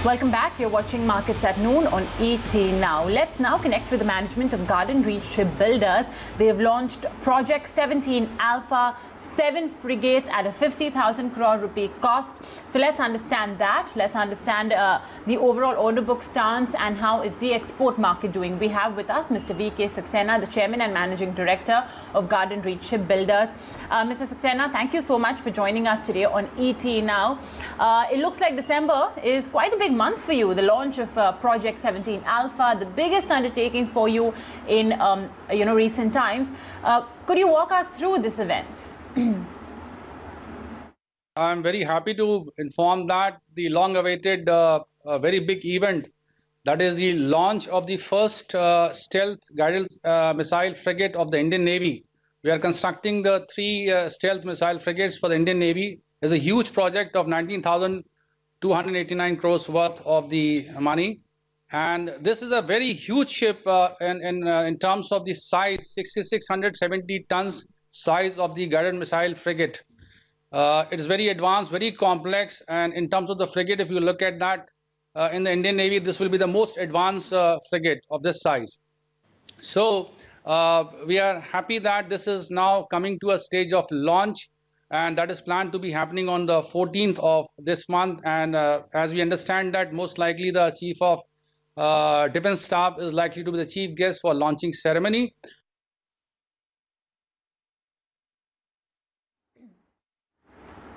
Welcome back. You're watching Markets at Noon on ET Now. Let's now connect with the management of Garden Reach Shipbuilders. They have launched Project 17 Alpha, 7 frigates at a 50,000 crore rupee cost. So let's understand that. Let's understand the overall order book stance and how is the export market doing. We have with us Mr. K Saxena, the Chairman and Managing Director of Garden Reach Shipbuilders. Mr. Saxena, thank you so much for joining us today on ET Now. It looks like December is quite a big month for you. The launch of Project 17 Alpha, the biggest undertaking for you in recent times. Could you walk us through this event? I'm very happy to inform that the long-awaited very big event, that is the launch of the first stealth guided missile frigate of the Indian Navy. We are constructing the 3 stealth missile frigates for the Indian Navy. It's a huge project of 19,289 crores worth of the money. And this is a very huge ship in terms of the size, 6,670 tons size of the guided missile frigate. It is very advanced, very complex, and in terms of the frigate, if you look at that, in the Indian Navy, this will be the most advanced frigate of this size. So we are happy that this is now coming to a stage of launch, and that is planned to be happening on the 14th of this month. And as we understand that, most likely the Chief of Defense Staff is likely to be the chief guest for launching ceremony.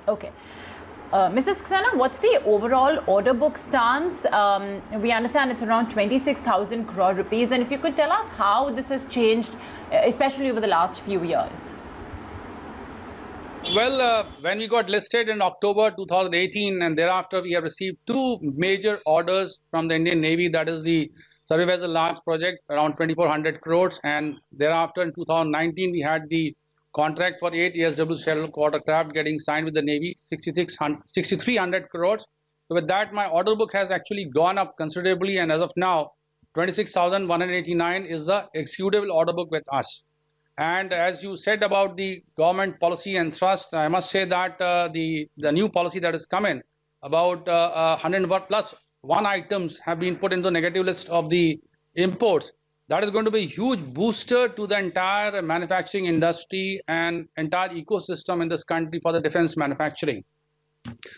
Okay. Mrs. Saxena, what's the overall order book stance? We understand it's around 26,000 crore rupees. And if you could tell us how this has changed, especially over the last few years. Well, when we got listed in October 2018, and thereafter we have received 2 major orders from the Indian Navy. That is the Survey Vessel Launch project, around 2,400 crores. And thereafter in 2019, we had the contract for 8 ESW shuttle watercraft getting signed with the Navy, 6,300 crores. So with that, my order book has actually gone up considerably, and as of now, 26,189 is the executable order book with us. And as you said about the government policy and thrust, I must say that the new policy that has come in, about 100 plus 1 items have been put into the negative list of the imports. That is going to be a huge booster to the entire manufacturing industry and entire ecosystem in this country for the defense manufacturing.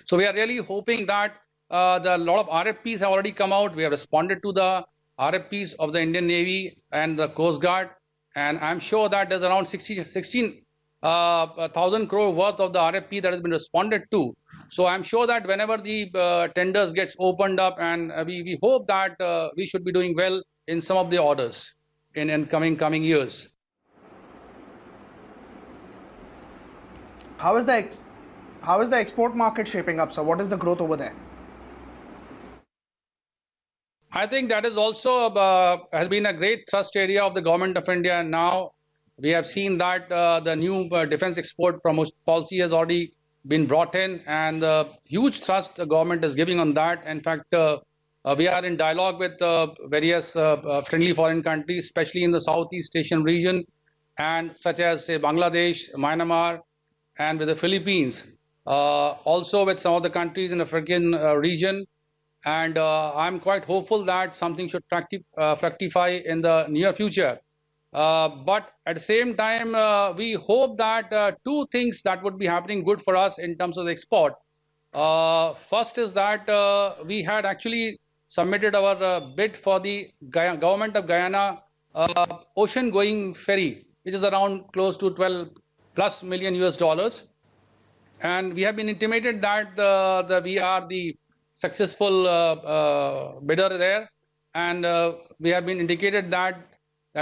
So we are really hoping that a lot of RFPs have already come out. We have responded to the RFPs of the Indian Navy and the Coast Guard. And I'm sure that there's around 16,000 crore worth of the RFP that has been responded to. So I'm sure that whenever the tenders gets opened up, and we hope that we should be doing well in some of the orders in coming years. How is the export market shaping up? So what is the growth over there? I think that is also has been a great thrust area of the government of India. Now we have seen that the new defense export promotion policy has already been brought in, and huge thrust the government is giving on that. In fact, we are in dialogue with various friendly foreign countries, especially in the Southeast Asian region, and such as say Bangladesh, Myanmar, and with the Philippines. Also with some of the countries in the African region. And I'm quite hopeful that something should fructify in the near future. But at the same time, we hope that 2 things that would be happening good for us in terms of the export. First is that we had actually submitted our bid for the government of Guyana ocean-going ferry, which is around close to 12 plus million US dollars. And we have been intimated that we are the successful bidder there, and we have been indicated that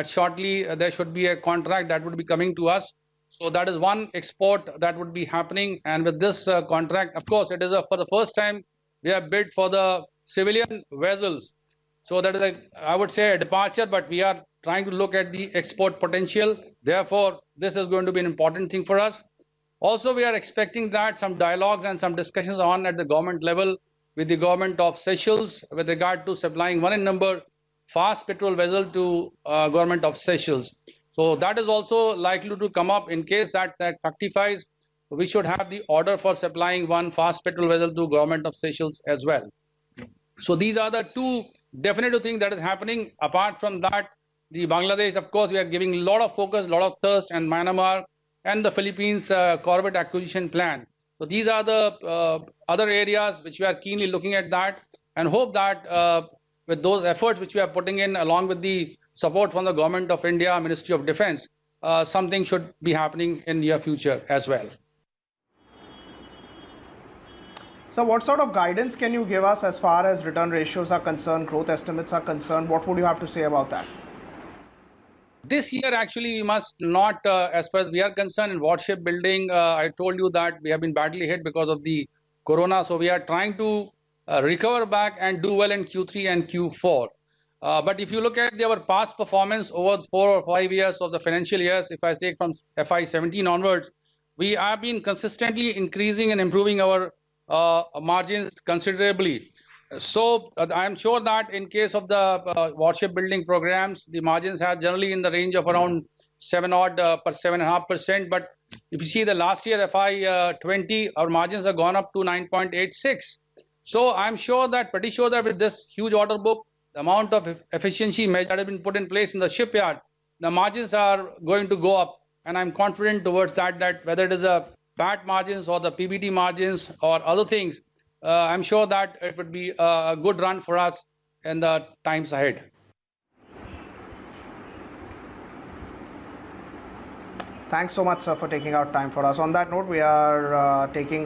shortly there should be a contract that would be coming to us. So that is one export that would be happening. And with this contract, of course, it is for the first time we have bid for the civilian vessels. So that is I would say a departure, but we are trying to look at the export potential. Therefore, this is going to be an important thing for us. Also, we are expecting that some dialogues and some discussions on at the government level with the government of Seychelles with regard to supplying 1 in number fast petrol vessel to government of Seychelles. So that is also likely to come up. In case that fructifies, we should have the order for supplying 1 fast petrol vessel to government of Seychelles as well. So these are the two definitive things that is happening. Apart from that, the Bangladesh, of course, we are giving a lot of focus, a lot of thrust, and Myanmar and the Philippines corporate acquisition plan. So these are the other areas which we are keenly looking at that, and hope that with those efforts which we are putting in, along with the support from the Government of India, Ministry of Defense, something should be happening in near future as well. So what sort of guidance can you give us as far as return ratios are concerned, growth estimates are concerned? What would you have to say about that? This year, actually, we must not, as far as we are concerned in warship building, I told you that we have been badly hit because of the corona. So we are trying to recover back and do well in Q3 and Q4. But if you look at our past performance over 4 or 5 years of the financial years, if I take from FY17 onwards, we have been consistently increasing and improving our margins considerably. So I am sure that in case of the warship building programs, the margins are generally in the range of around 7.5%. But if you see the last year FY20, our margins have gone up to 9.86. So I'm pretty sure that with this huge order book, the amount of efficiency measures that have been put in place in the shipyard, the margins are going to go up. And I'm confident towards that whether it is a PAT margins or the PBT margins or other things, I'm sure that it would be a good run for us in the times ahead. Thanks so much, sir, for taking out time for us. On that note, we are taking